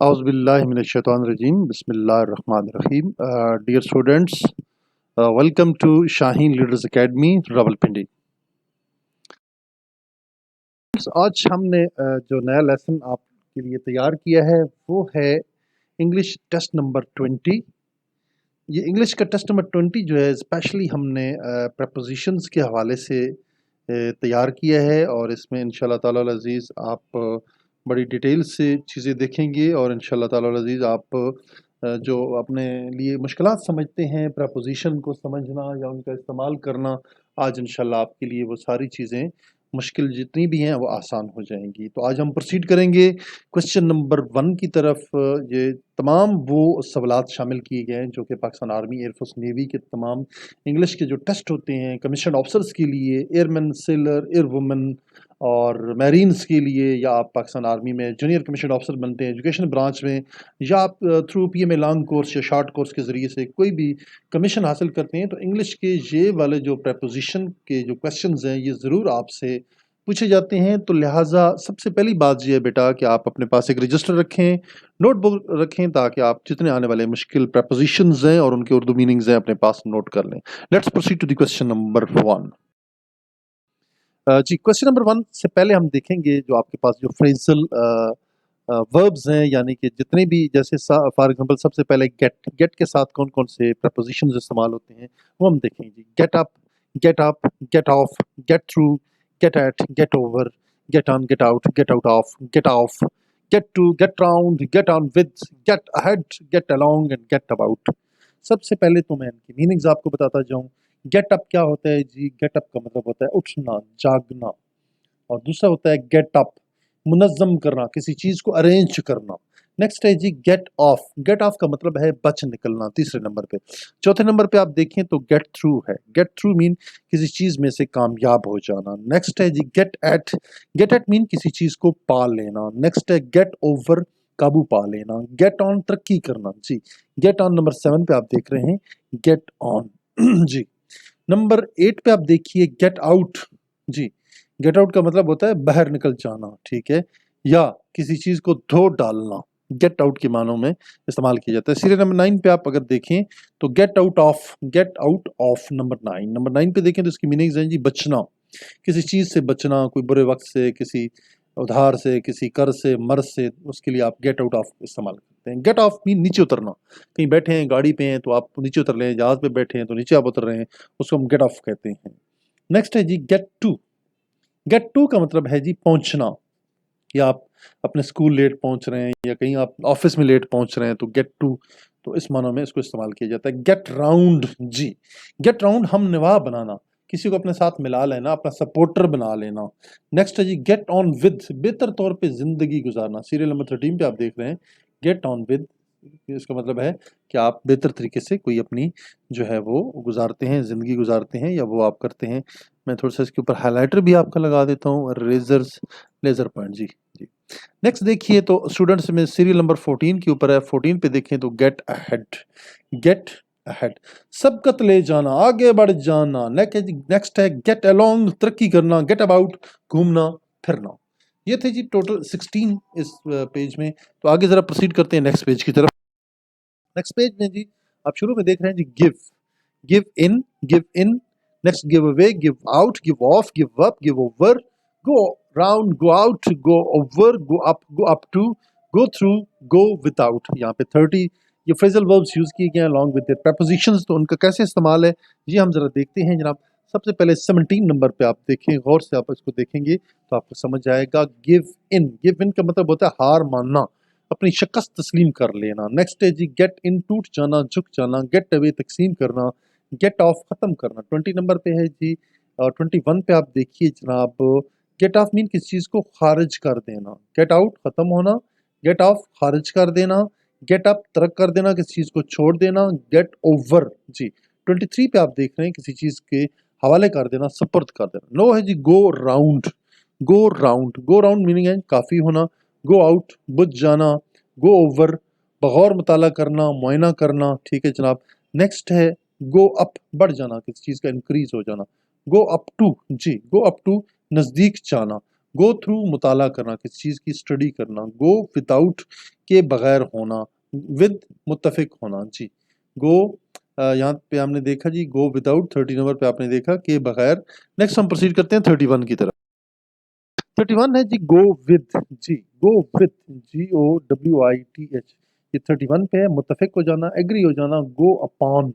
Auzubillahiminash-shaytanir-rajim. Bismillahir-Rahmanir-Rahim. Dear students, welcome to Shaheen Leaders Academy, Rawalpindi. आज हमने जो नया लेसन आपके लिए तैयार किया है वो है इंग्लिश टेस्ट नंबर 20। ये इंग्लिश का टेस्ट नंबर 20 जो है स्पेशली हमने प्रपोजिशंस के हवाले से तैयार किया है और इसमें इंशाल्लाह ताला अज़ीज़ आप बड़ी डिटेल से चीज़ें देखेंगे और इंशाल्लाह ताला अज़ीज़ आप जो अपने लिए मुश्किलात समझते हैं प्रपोजिशन को समझना या उनका इस्तेमाल करना, आज इंशाल्लाह आपके लिए वो सारी चीज़ें मुश्किल जितनी भी हैं वो आसान हो जाएंगी। तो आज हम प्रोसीड करेंगे क्वेश्चन नंबर 1 की तरफ। ये तमाम वो सवालात शामिल किए गए हैं जो कि पाकिस्तान आर्मी, एयरफोर्स, नेवी के तमाम इंग्लिश के जो टेस्ट होते हैं कमीशन ऑफिसर्स के लिए, एयरमैन, सेलर, एयर वुमेन और मैरीन्स के लिए, या आप पाकिस्तान आर्मी में जूनियर कमीशन ऑफिसर बनते हैं एजुकेशन ब्रांच में, या आप थ्रू पीएमए लॉन्ग कोर्स या शॉर्ट कोर्स के ज़रिए से कोई भी कमीशन हासिल करते हैं, तो इंग्लिश के ये वाले जो प्रपोजिशन के जो क्वेश्चंस हैं ये ज़रूर आपसे पूछे जाते हैं। तो लिहाजा सबसे पहली बात ये है बेटा कि आप अपने पास एक रजिस्टर रखें, नोटबुक रखें, ताकि आप जितने आने वाले मुश्किल प्रपोजिशंस हैं और उनके उर्दू मीनिंग्स हैं अपने पास नोट कर लें। Let's proceed to the question number 1। जी, क्वेश्चन नंबर 1 से पहले हम देखेंगे जो आपके पास जो फ्रेजल वर्ब्स हैं, यानी कि जितने भी, जैसे फॉर एग्जांपल सबसे पहले गेट के साथ कौन कौन से प्रपोजिशंस इस्तेमाल होते हैं वो हम देखेंगे जी। Get up, get off, get through, get at, get over, get on, get out of, get to, get round, get on with, get ahead, get along and get about. सबसे पहले तो मैं इनकी मीनिंग्स आपको बताता जाऊं। गेट अप क्या होता है जी? गेट अप का मतलब होता है उठना, जागना। और दूसरा होता है गेट अप, मुनज़्ज़म करना, किसी चीज़ को अरेंज करना। नेक्स्ट है जी गेट ऑफ। गेट ऑफ का मतलब है बच निकलना, तीसरे नंबर पे। चौथे नंबर पे आप देखें तो गेट थ्रू है। गेट थ्रू मीन किसी चीज़ में से कामयाब हो जाना। नेक्स्ट है जी get at. Get at mean किसी चीज़ को पा लेना। नेक्स्ट है गेट ओवर, काबू पा लेना। गेट ऑन, तरक्की करना जी। गेट ऑन नंबर 7 पे आप देख रहे हैं गेट ऑन जी। नंबर 8 पे आप देखिए गेट आउट जी। गेट आउट का मतलब होता है बाहर निकल जाना, ठीक है, या किसी चीज को धो डालना। गेट आउट के मानों में इस्तेमाल किया जाता है। सीरियल नंबर 9 पे आप अगर देखें तो gate out of, gate out of number 9। Number 9 पे देखें तो इसकी मीनिंग्स हैं जी बचना, किसी चीज से बचना, कोई बुरे वक्त से, किसी उधार से, किसी कर्ज से, मर्ज से, उसके लिए आप गेट आउट ऑफ इस्तेमाल करते हैं। गेट ऑफ मीन नीचे उतरना। कहीं बैठे हैं, गाड़ी पे हैं तो आप नीचे उतर रहे हैं, जहाज पे बैठे हैं तो नीचे आप उतर रहे हैं, उसको हम गेट ऑफ कहते हैं। नेक्स्ट है जी गेट टू। गेट टू का मतलब है जी पहुंचना, या आप अपने स्कूल लेट पहुंच रहे हैं या कहीं आप ऑफिस में लेट पहुंच रहे हैं तो गेट टू, तो इस मानों में इसको इस्तेमाल किया जाता है। गेट राउंड जी। गेट राउंड हम निवाह बनाना, किसी को अपने साथ मिला लेना, अपना सपोर्टर बना लेना। नेक्स्ट है जी गेट ऑन विद, बेहतर तौर पे जिंदगी गुजारना। सीरियल नंबर 13 पे आप देख रहे हैं गेट ऑन विद। इसका मतलब है कि आप बेहतर तरीके से कोई अपनी जो है वो गुजारते हैं, ज़िंदगी गुजारते हैं, या वो आप करते हैं। मैं थोड़ा सा इसके ऊपर हाइलाइटर भी आपका लगा देता हूँ, लेज़र पॉइंट जी जी। नेक्स्ट देखिए तो स्टूडेंट्स में सीरियल नंबर 14 के ऊपर है। 14 पे देखें तो गेट अहेड। गेट अहेड सबकत ले जाना, आगे बढ़ जाना। नेक्स्ट है गेट अलोंग, तरक्की करना। गेट अबाउट, घूमना फिरना। ये थे जी टोटल 16 इस पेज में। तो आगे जरा प्रोसीड करते हैं नेक्स्ट पेज की तरफ। नेक्स्ट पेज में जी आप शुरू में देख रहे हैं जी give, give in, give in. Next give away, give out, give off, give up, give over, go round, go out, go over, go up to, go through, go without. यहाँ पे 30 ये फ्रेजल वर्ब्स यूज किए गए हैं along with their propositions. तो उनका कैसे इस्तेमाल है ये हम जरा देखते हैं जनाब। सबसे पहले 17 नंबर पे आप देखें, गौर से आप इसको देखेंगे तो आपको समझ आएगा। गिव इन, गिव इन का मतलब होता है हार मानना, अपनी शिकस्त तस्लीम कर लेना। नेक्स्ट है जी गेट इन, टूट जाना, झुक जाना। गेट अवे, तकसीम करना। गेट ऑफ, ख़त्म करना। 20 नंबर पे है जी। 21 पे आप देखिए जनाब, गेट ऑफ मीन किसी चीज़ को खारिज कर देना। गेट आउट, ख़त्म होना। गेट ऑफ, खारिज कर देना। गेट अप, तरक कर देना, किसी चीज़ को छोड़ देना। गेट ओवर जी। 23 पे आप देख रहे हैं किसी चीज़ के हवाले कर देना, सपुर्द कर देना। नो है जी go round, go round. Go round meaning है काफ़ी होना। गो आउट, बुझ जाना। गो ओवर, बगौर मुताला करना, मुआयना करना, ठीक है जनाब। नेक्स्ट है गो अप, बढ़ जाना, किसी चीज़ का इंक्रीज हो जाना। गो अप टू जी, गो अप टू, नज़दीक जाना। गो थ्रू मुताला करना, किसी चीज़ की स्टडी करना। गो विदाउट के बगैर होना, विद मुत्तफिक होना जी। गो यहाँ पे हमने देखा जी गो विदाउट, 30 नंबर पे आपने देखा के बगैर। नेक्स्ट हम प्रोसीड करते हैं 31 की तरफ। 31 है जी गो विद जी, गो विद, GOWITH, ये 31 पे है, मुत्तफिक हो जाना, एग्री हो जाना। गो अपॉन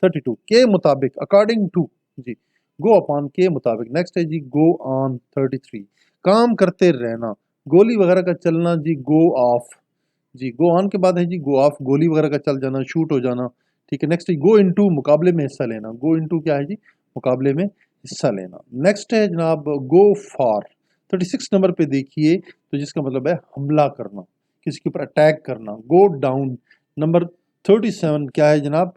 32, के मुताबिक, अकॉर्डिंग टू जी, गो अपॉन के मुताबिक। नेक्स्ट है जी गो ऑन 33, काम करते रहना, गोली वगैरह का चलना जी, go of ji. Go on के बाद है जी गो ऑफ, गोली वगैरह का चल जाना, शूट हो जाना, ठीक है। नेक्स्ट है गो इनटू, मुकाबले में हिस्सा लेना। गो इनटू क्या है जी, मुकाबले में हिस्सा लेना। नेक्स्ट है जनाब गो फॉर, 36 नंबर पे देखिए, तो जिसका मतलब है हमला करना, किसी के ऊपर अटैक करना। गो डाउन नंबर 37 क्या है जनाब,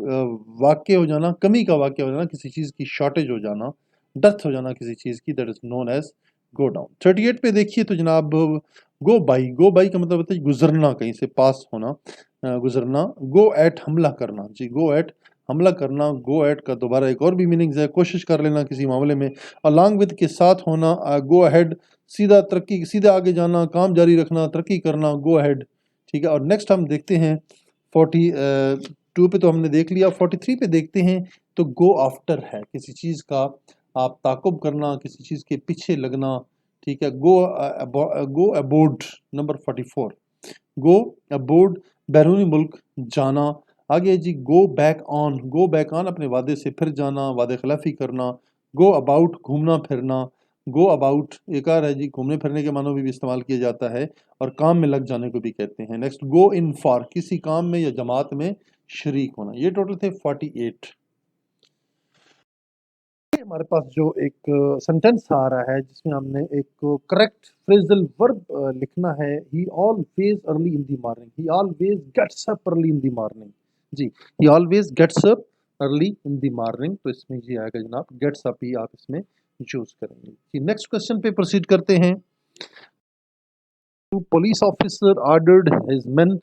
वाक़ हो जाना, कमी का वाक़ हो जाना, किसी चीज़ की शॉर्टेज हो जाना, डेथ हो जाना किसी चीज़ की, that is known as go down. 38 पे देखिए तो जनाब गो बाई, गो बाई का मतलब होता है गुजरना, कहीं से पास होना, गुजरना। गो एट, हमला करना जी, गो एट, हमला करना। गो एट का दोबारा एक और भी मीनिंग्स है, कोशिश कर लेना किसी मामले में। अलॉन्ग विद के साथ होना, गो अहेड, सीधा तरक्की, सीधा आगे जाना, काम जारी रखना, तरक्की करना, गो अहेड, ठीक है। और नेक्स्ट हम देखते हैं 42 पे तो हमने देख लिया, 43 पे देखते हैं तो गो आफ्टर है, किसी चीज़ का आप ताकुब करना, किसी चीज़ के पीछे लगना, ठीक है। Go aboard number 44, go aboard, बैरूनी मुल्क जाना। आगे है जी go back on, go back on, अपने वादे से फिर जाना, वादे खिलाफी करना। गो अबाउट, घूमना फिरना। गो अबाउट एक और है जी, घूमने फिरने के मानों में भी इस्तेमाल किया जाता है, और काम में लग जाने को भी कहते हैं। नेक्स्ट गो इन फॉर, किसी काम में या जमात में शरीक होना। ये टोटल थे 48। हमारे पास जो एक सेंटेंस आ रहा है जिसमें हमने एक करेक्ट फ्रेजल वर्ब लिखना है। He always early in the morning, he always gets up early in the morning जी, he always gets up early in the morning. तो इसमें ये आएगा जनाब गेट्स अप ही आप इसमें यूज करेंगे जी। नेक्स्ट क्वेश्चन पे प्रोसीड करते हैं। Police officer ordered his men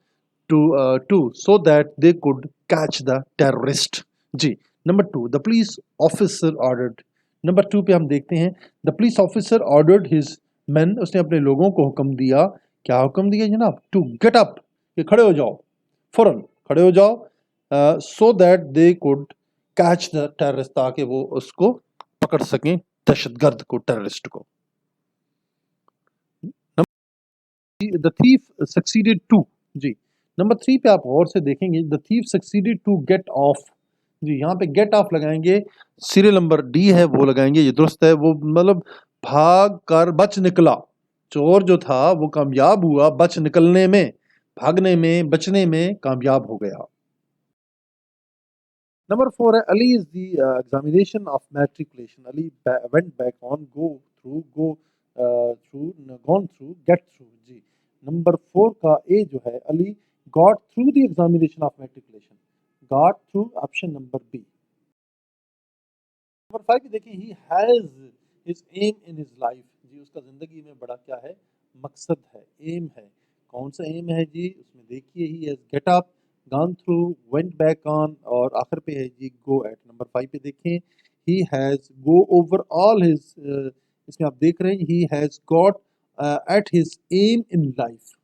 to so that they could catch the terrorist जी। Number 2 the police officer ordered, number 2 पे हम देखते हैं the police officer ordered his man, उसने अपने लोगों को हुक्म दिया, क्या हुक्म दिया जनाब, टू गेट अप, कि खड़े हो जाओ, फौरन खड़े हो जाओ, so that they could catch the terrorist, ताकि वो उसको पकड़ सकें, दहशतगर्द को, टेररिस्ट को। द थीफ सक्सीडेड टू जी। नंबर 3 पे आप गौर से देखेंगे the thief succeeded to get off जी, यहाँ पे गेट ऑफ लगाएंगे, सीरियल नंबर डी है वो लगाएंगे, ये दुरुस्त है। वो मतलब भाग कर बच निकला, चोर जो था वो कामयाब हुआ बच निकलने में, भागने में, बचने में कामयाब हो गया। नंबर 4 है Ali is the examination of matriculation, Ali went back on, go through, through, gone through, get through जी। नंबर 4 का ए जो है, Ali got through the examination of matriculation, got through, option number B. Number 5 देखिए he has his aim in his life जी, उसका जिंदगी में बड़ा क्या है, मकसद है, एम है। कौन सा एम है जी, उसमें देखिए he has gate up, gone through, went back on, और आखिर पे है जी गो एट। नंबर 5 पे देखें he has go over all his, इसमें आप देख रहे हैं ही has got at his aim in life,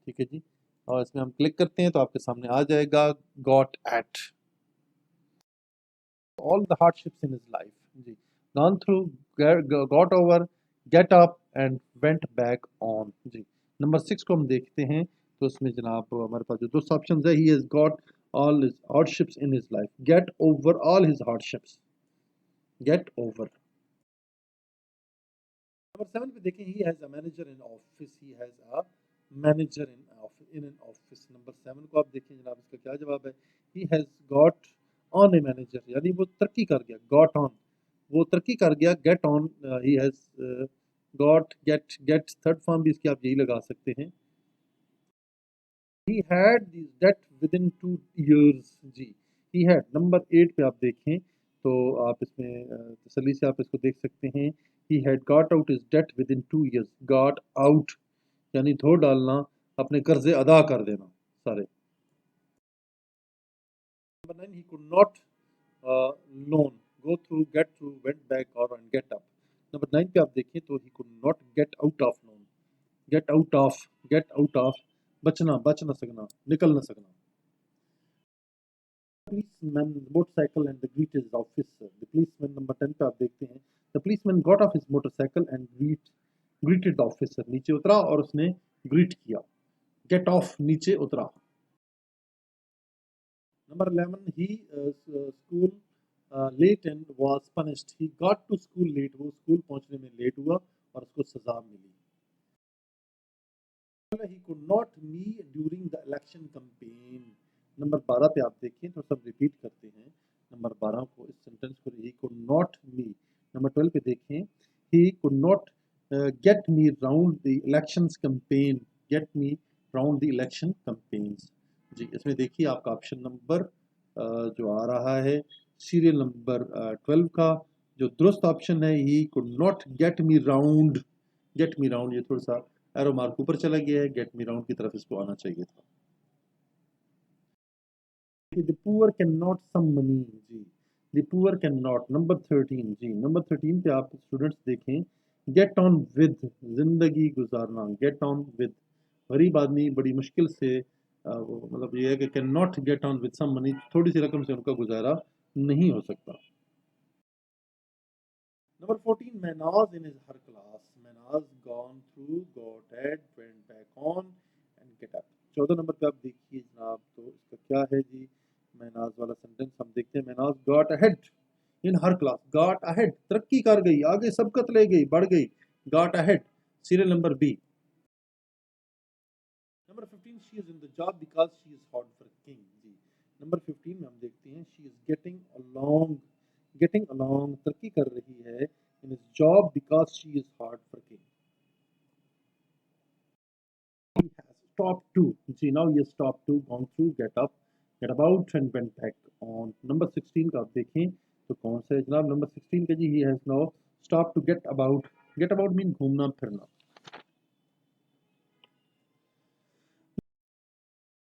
ठीक है जी। और इसमें हम क्लिक करते हैं तो आपके सामने आ जाएगा got at all the hardships in his life जी, gone through, got over, get up and went back on जी। नंबर 6 को हम देखते हैं तो उसमें जनाब हमारे पास जो दो ऑप्शन है, he has got all his hardships in his life, get over all his hardships, get over। Number 7 पे देखें he has a manager in office, he has a manager in an office। Number 7 को आप देखें जनाब, इसका क्या जवाब है, he has got on a manager, यानी वो तरक्की कर गया, got on, वो तरक्की कर गया, get on, he has got, get third form भी इसकी आप यही लगा सकते हैं। He had this debt within 2 years जी, ही हैड। नंबर 8 पे आप देखें तो आप इसमें तसल्ली से आप इसको देख सकते हैं, he had got out his debt within 2 years, got out यानी धो डालना, अपने कर्जे अदा कर देना सारे। Number 9 he could not loan, go through, get through, went back, or and get up। Number 9 पे आप देखें तो ही could not gate out of known, gate out of बचना, बच ना सकना, निकल ना सकना। Policeman motorcycle and the greet his officer. The policeman number 10 पे आप देखते हैं the policeman got off his motorcycle and greeted the officer. नीचे उतरा और उसने greet किया। get off नीचे उतरा। Number 11 he school late and was punished. He got to school late. वो स्कूल पहुंचने में लेट हुआ और उसको सजा मिली। He could not me during the election campaign. Number 12 पे आप देखें तो सब रिपीट करते हैं नंबर 12 को, इस सेंटेंस को। He could not me. Number 12 पे देखें he could not get me round the elections campaign, get me round the election campaigns. जी, इसमें देखिए आपका ऑप्शन नंबर जो आ रहा है सीरियल नंबर 12 का जो दुरुस्त ऑप्शन है ही could not get me round. Gate me round ये थोड़ा सा एरो मार्क ऊपर चला गया है, गेट मी राउंड की तरफ इसको आना चाहिए था। The poor cannot sum money जी, the poor cannot। नंबर 13 जी, नंबर 13 पे आप स्टूडेंट्स देखें get on with जिंदगी गुजारना, get on with। गरीब आदमी बड़ी मुश्किल से मतलब ये है कि can not get on with some money, थोड़ी सी रकम से उनका गुजारा नहीं हो सकता। Number 14 Manaz in his her class, Manaz gone through, got ahead, went back on and get up। 14 number पे आप देखिए जनाब तो इसका क्या है जी, मैनाज वाला सेंटेंस हम देखते हैं। मैनाज got ahead in her class, got ahead तरक्की कर गई, आगे सबकत ले गई, बढ़ गई, got ahead serial number B. Number 15 she is in the job because she is hard working जी। नंबर 15 में हम देखते हैं शी इज गेटिंग अलोंग तरक्की कर रही है in his job because she is hard working. Stop to जी, now he has stopped to, gone through, get up, get about and went back on। Number 16 का आप देखें तो कौन सा है जनाब, नंबर 16 का जी he has now stopped to get about। get about mean घूमना फिरना।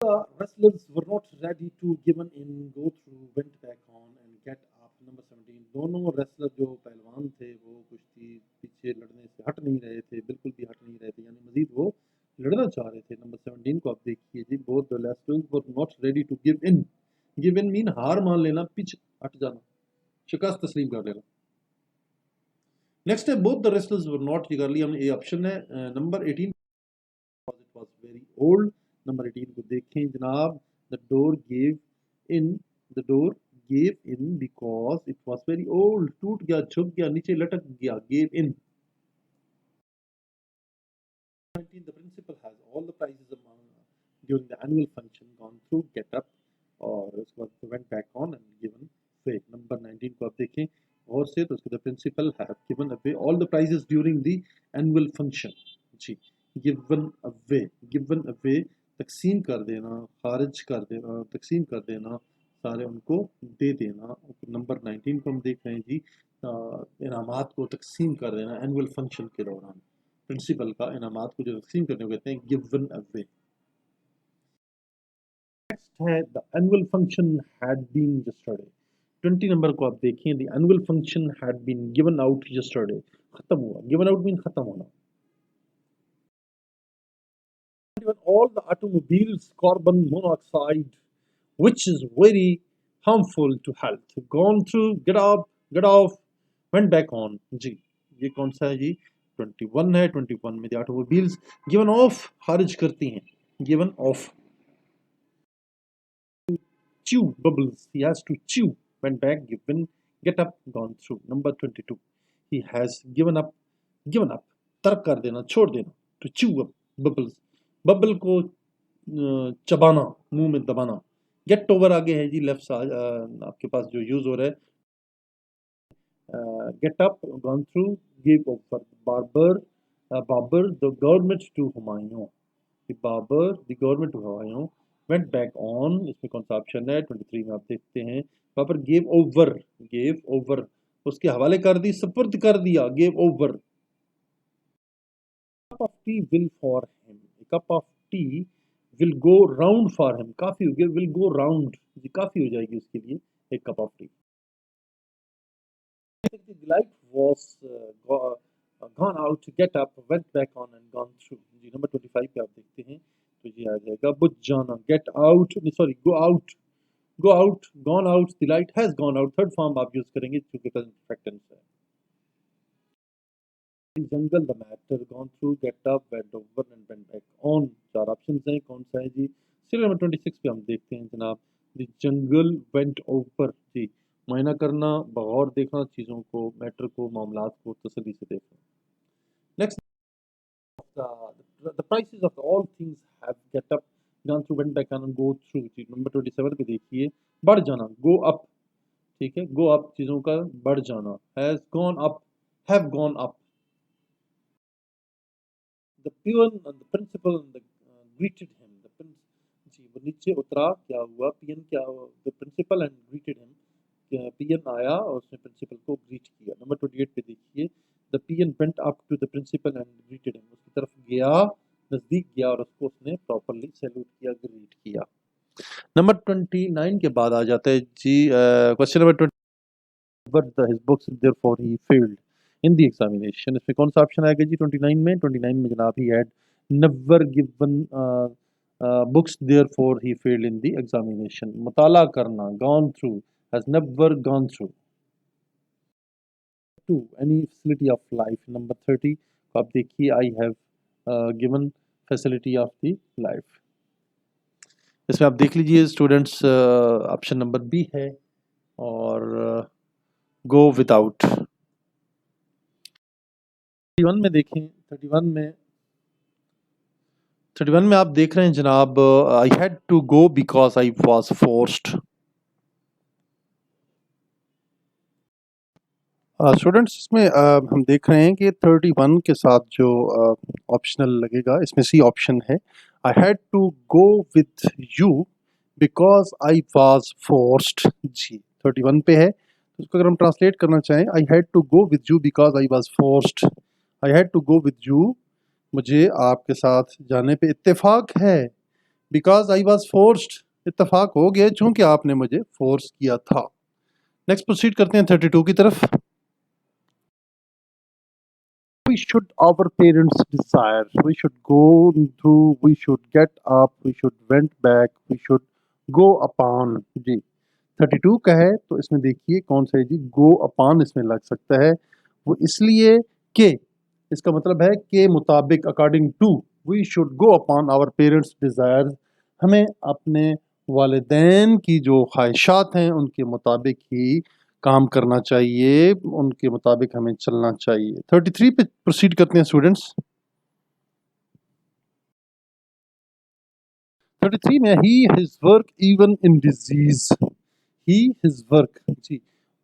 The wrestlers were not ready to given in, go through, went back on and get up। Number 17 दोनों रेसलर जो पहलवान थे वो कुश्ती पीछे लड़ने से हट नहीं रहे थे, बिल्कुल भी हट नहीं रहे थे, यानी मजीद वो लड़ना चाह रहे थे। नंबर 17 को आप देखिए जी both the wrestlers were not ready to give in. Give in mean हार मान लेना, पीछे हट जाना, शिकस्त तस्लीम कर लेना। नेक्स्ट है both the wrestlers were not, ये कर लिया हमने, ए ऑप्शन है। Number 18 it was very old. Number 18 को देखें जनाब the door gave in, the door gave in because it was very old, टूट गया, झुक गया, नीचे लटक गया, gave in. 19 the principal has all the prizes among during the annual function gone through, get up और उसके बाद went back on and given away। Number 19 को आप देखें और से तो उसके the principal have given away all the prizes during the annual function ji. given away तकसीम कर देना, खारिज कर देना, तकसीम कर देना, सारे उनको दे देना। नंबर 19 को हम देख रहे हैं जी इनामात को तकसीम कर देना एनुअल फंक्शन के दौरान। प्रिंसिपल का इनामात को जो तकसीम करने को कहते हैं गिवन अवे। नेक्स्ट है the annual function had been yesterday. 20 number को आप देखिए the annual function had been given out yesterday, खत्म हुआ, गिवन आउट मीन खत्म होना। all the automobiles carbon monoxide which is very harmful to health, gone through, get up, get off, went back on जी। ये कौन सा है जी, 21 है। 21 में the automobiles given off खारिज करती हैं, given off। chew bubbles, he has to chew, went back, given, get up, gone through। number 22 he has given up तर्क कर देना, छोड़ देना, to chew up bubbles, bubble को चबाना, मुंह में दबाना। गेट ओवर आगे है जी लेफ्ट साइड आपके पास जो यूज हो रहा है, get up, gone through, give over, Babur Babur the government to Humayun, Babur the government to Humayun, went back on, इसमें कौन सा ऑप्शन है 23 में आप देखते हैं। बाबर गेव ओवर उसके हवाले कर दी, सुपुर्द कर दिया, gave over. Cup of T will for him, cup of T will go round for him, काफी हो गया, विल गो राउंड जी, काफी हो जाएगी उसके लिए एक cup of T. The light was gone out, get up, went back on and gone through। जी नंबर 25 पे आप देखते हैं तो ये आ जाएगा बुझ जाना, get out, sorry go out, gone out, the light has gone out। Third form आप यूज करेंगे क्योंकि प्रेजेंट परफेक्ट टेंस है। जंगल, the matter, gone through, get up, went over and went back on. चार ऑप्शन हैं, कौन सा है जी? सीरियल नंबर 26 पे हम देखते हैं जनाब, द जंगल वेंट ओवर। जी मुआयना करना, बगौर देखना चीज़ों को, मैटर को, मामलात को तसल्ली से देखना। Next, the prices of all things have get up, gone through, went back on, go through. जी नंबर 27 पे देखिए, बढ़ जाना, गो अप। ठीक है, गो अप चीज़ों का बढ़ जाना, has gone up, have gone up. The peon and the principal and the greeted him। The जी वो नीचे उतरा, क्या हुआ? पीएन क्या हुआ? The principal and greeted him। PN आया और उसने प्रिंसिपल को ग्रीट किया। नंबर 28 पे देखिए, the peon went up to the principal and greeted him। उसकी तरफ गया, नजदीक गया और उसको उसने प्रॉपरली सैल्यूट किया, ग्रीट किया। नंबर 29 के बाद आ जाता है जी question number 20, but his books therefore he failed in the examination। इसमें कौन सा ऑप्शन आएगा जी 29 में? 29 में जनाब ही had never given books therefore he failed in the examination। मुताला करना, gone through, has never gone through। to any facility of life। Number 30 को आप देखिए, I have given facility of the life। इसमें आप देख लीजिए स्टूडेंट्स, ऑप्शन नंबर बी है और गो विदाउट। 31 में देखें, 31 में आप देख रहे हैं जनाब, I had to go because I was forced. Students इसमें हम देख रहे हैं कि 31 के साथ जो ऑप्शनल लगेगा, इसमें सी ऑप्शन है, I had to go with you because I was forced. जी 31 पे है, तो उसको अगर हम ट्रांसलेट करना चाहें, I had to go with you because I was forced. I had to go with you, मुझे आपके साथ जाने पे इत्तेफाक है, बिकॉज आई वॉज फोर्स्ड, इत्तेफाक हो गया चूंकि आपने मुझे फोर्स किया था। नेक्स्ट प्रोसीड करते हैं 32 की तरफ। We should our parents desire, we should go through, we should get up, we should went back, we should go upon। जी 32 का है, तो इसमें देखिए कौन सा है जी, go upon इसमें लग सकता है। वो इसलिए कि इसका मतलब है कि मुताबिक, according to, we should go upon our parents desire, हमें अपने वालिदैन की जो ख्वाहिशात हैं उनके मुताबिक ही काम करना चाहिए, उनके मुताबिक हमें चलना चाहिए। 33 पे प्रोसीड करते हैं स्टूडेंट्स। 33 में he his work even in disease, he his work, जी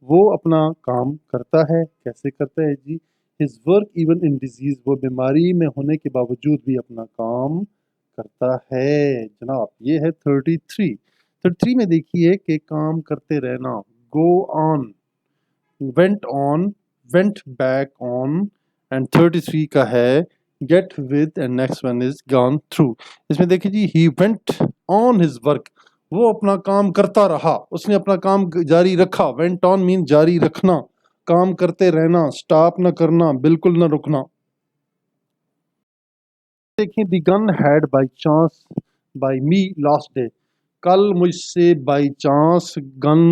वो अपना काम करता है, कैसे करता है जी? His work even in disease, वो बीमारी में होने के बावजूद भी अपना काम करता है जनाब। ये है 33। 33 में देखिए कि काम करते रहना, go on, went on, went back on, and 33 का है get with, and next one is gone through। इसमें देखिए जी, he went on his work, वो अपना काम करता रहा, उसने अपना काम जारी रखा। went on मीन जारी रखना, काम करते रहना, स्टॉप ना करना, बिल्कुल ना रुकना। देखिए, the gun had by chance by me last day, कल मुझसे बाई चांस गन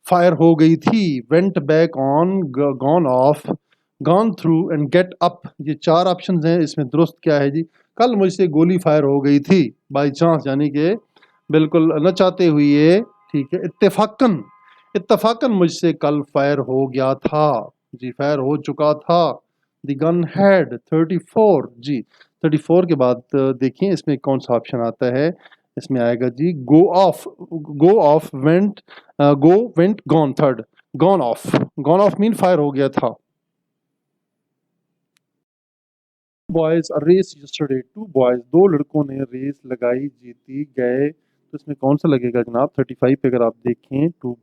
फायर हो गई थी। Went back on, gone off, gone through and get up. ये चार ऑप्शन हैं, इसमें दुरुस्त क्या है जी? कल मुझसे गोली फायर हो गई थी, बाई चांस यानी कि बिल्कुल न चाहते हुए, ठीक है, इत्तेफाकन, इत्तेफाकन मुझसे कल फायर हो गया था, जी फायर हो चुका था। The gun had 34। जी 34 के बाद देखिए इसमें कौन सा ऑप्शन आता है, इसमें आएगा जी go off, go off, went, go, went, gone. Third gone off, gone off mean fire हो गया था। Boys race yesterday, two boys, दो लड़कों ने रेस लगाई, जीती गए, तो इसमें कौन सा लगेगा जनाब? 35 पे अगर आप देखें, two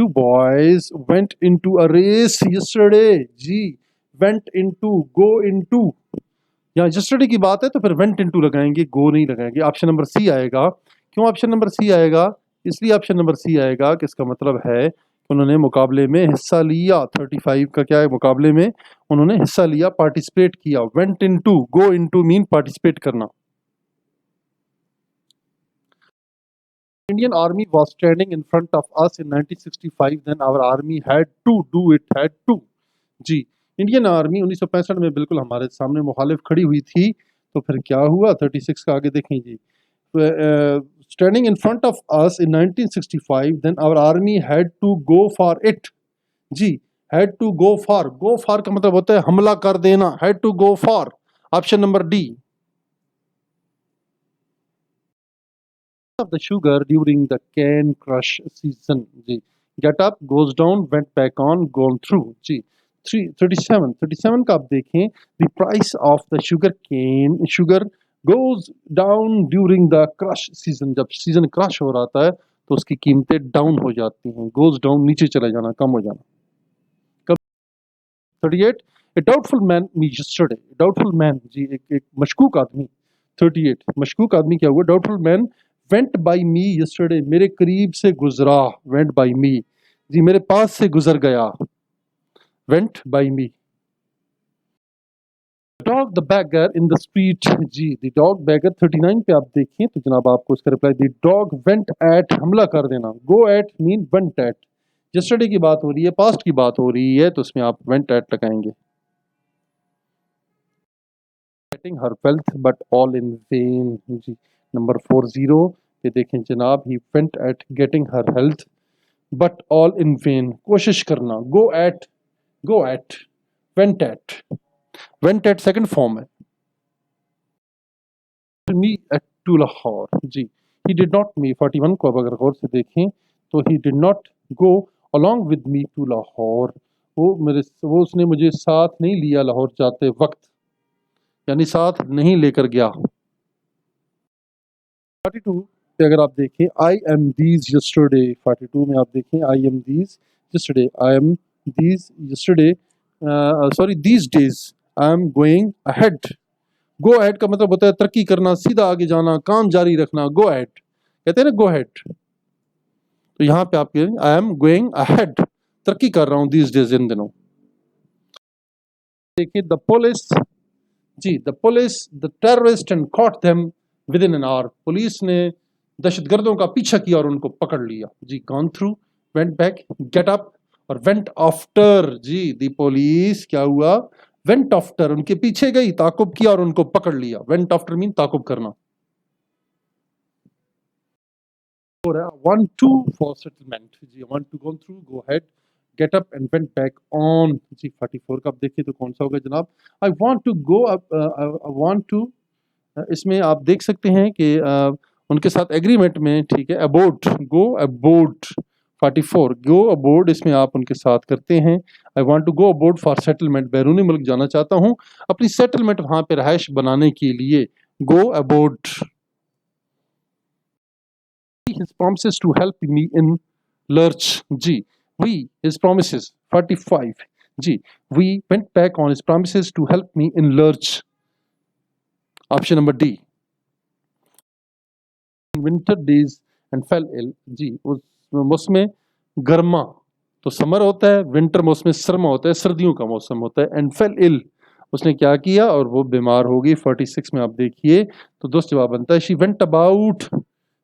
boys went into a race yesterday. जी वेंट इनटू, गो इनटू, यहाँ यस्टरडे की बात है तो फिर वेंट इनटू लगाएंगे, गो नहीं लगाएंगे। ऑप्शन नंबर सी आएगा। क्यों ऑप्शन नंबर सी आएगा? इसलिए ऑप्शन नंबर सी आएगा कि इसका मतलब है उन्होंने मुकाबले में हिस्सा लिया। 35 का क्या है, मुकाबले में उन्होंने हिस्सा लिया, पार्टिसिपेट किया। Went into, go into mean participate करना। Indian army was standing in front of us in 1965, then our army had to do it, had to। जी, इंडियन आर्मी 1965 में बिल्कुल हमारे सामने मुखालिफ खड़ी हुई थी, तो फिर क्या हुआ? 36 का आगे देखें जी। Standing in front of us in 1965, then our army had to go for it. जी, हैड टू गो फॉर का मतलब होता है हमला कर देना, had to go for. Option number D. of the sugar during the cane crush season। जी, get up, goes down, went back on, gone through। जी, 37 का आप देखें, the price of the sugar goes down during the crush season। जब season crush हो रहा है तो उसकी कीमतें डाउन हो जाती हैं। goes down नीचे चले जाना, कम हो जाना। 38 a doubtful man me yesterday। doubtful man जी, एक मशकूक आदमी। 38 मशकूक आदमी क्या हुआ? doubtful man went by me yesterday, मेरे करीब से गुजरा। went by me जी, मेरे पास से गुजर गया। went by me। dog the beggar in the street। Ji, the dog beggar 39 पे आप देखें तो जनाब आपको इसका reply, the dog went at हमला कर देना। go at mean went at। yesterday की बात हो रही है, पास्ट की बात हो रही है, तो उसमें आप went at लगाएंगे। getting her wealth but all in vain। जी, नंबर 40 पे देखें जनाब, he went at getting her health but all in vain, कोशिश करना। go at went at second form है। me at to Lahore। जी, he did not me 41 को अब अगर गौर से देखें तो he did not go along with me to Lahore। वो उसने मुझे साथ नहीं लिया लाहौर जाते वक्त, यानी साथ नहीं लेकर गया। 42 पे अगर आप देखें, आई एम दीज यस्टरडे। 42 में आप देखें, I am these yesterday, I am these yesterday, sorry these days, I am going ahead. Go ahead का मतलब होता है तरक्की करना, सीधा आगे जाना, काम जारी रखना। गो अहेड कहते हैं ना, गो अहेड। तो यहाँ पे आप आई एम गोइंग अहेड, तरक्की कर रहा हूँ दीज डेज, इन दिनों। देखिए द पुलिस, जी, the police the terrorist and caught them within an hour. Police ने दहशतगर्दों का पीछा किया और उनको पकड़ लिया। जी, gone through, went back, get up और वेंट आफ्टर। जी, द पुलिस क्या हुआ? वेंट आफ्टर, उनके पीछे गई, ताकुब किया और उनको पकड़ लिया। वेंट आफ्टर मीन ताकुब करना। want to for settlement। Ji, want to go through, go ahead, get up and went back on। जी, 44 का आप देखिए तो कौन सा होगा जनाब? I want to go up, I want to, इसमें आप देख सकते हैं कि उनके साथ एग्रीमेंट में, ठीक है, aboard, go aboard. 44 go aboard, इसमें आप उनके साथ करते हैं। I want to go aboard for settlement, बैरूनी मुल्क जाना चाहता हूँ अपनी सेटलमेंट, वहां पे रहायश बनाने के लिए। Go aboard. his promises to help me in lurch। जी, we his promises 45। जी, we went back on his promises to help me in lurch। Option number D. winter days and fell ill। जी, उस मौसम गर्मा तो summer होता है, winter मौसम सरमा होता है, सर्दियों का मौसम होता है। एंड फेल इल, उसने क्या किया और वो बीमार हो गई। 46 में आप देखिए तो दोस्त जवाब बनता है शी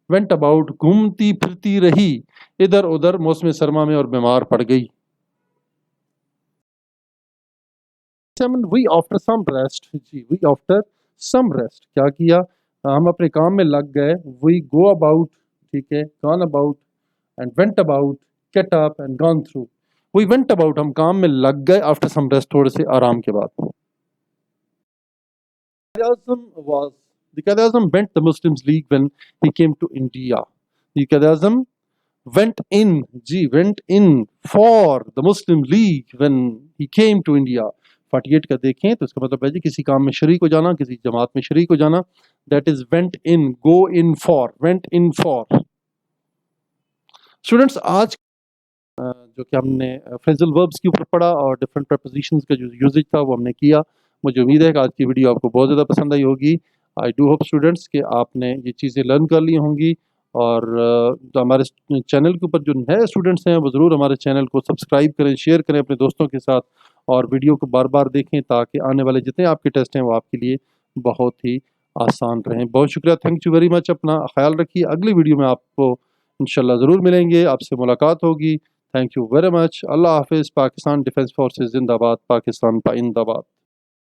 वेंट अबाउट, घूमती फिरती रही इधर उधर मौसम सरमा में और बीमार पड़ गई। We after some rest. जी, वी आफ्टर सम रेस्ट क्या किया? हम अपने काम में लग गए। वी गो अबाउट, ठीक है, gone about and went about, get up and gone through. We went about, हम काम में लग गए, आफ्टर सम रेस्ट, थोड़े से आराम के बाद। The Quaid-e-Azam went the Muslims League when he came to India। The Quaid-e-Azam went in, ji, went in for the Muslim League when he came to India। 48 का देखें तो इसका मतलब है जी किसी काम में शरीक हो जाना, किसी जमात में शरीक हो जाना। That is went in, go in for, went in for। Students, आज जो कि हमने फ्रेजल वर्ब्स के ऊपर पढ़ा और डिफरेंट प्रपोजिशंस का जो यूजेज था वो हमने किया। मुझे उम्मीद है कि आज की वीडियो आपको बहुत ज़्यादा पसंद आई होगी। आई डू होप स्टूडेंट्स कि आपने ये चीज़ें लर्न कर ली होंगी और जो हमारे चैनल के ऊपर जो नए स्टूडेंट्स हैं वो ज़रूर हमारे चैनल को सब्सक्राइब करें, शेयर करें अपने दोस्तों के साथ और वीडियो को बार बार देखें ताकि आने वाले जितने आपके टेस्ट हैं वो आपके लिए बहुत ही आसान रहें। बहुत शुक्रिया, थैंक यू वेरी मच। अपना ख़्याल रखिए, अगली वीडियो में आपको इंशाल्लाह ज़रूर मिलेंगे, आपसे मुलाकात होगी। Thank you very much. Allah हाफ़िज़। पाकिस्तान डिफेंस फोर्सेस ज़िंदाबाद, पाकिस्तान पाइंदाबाद।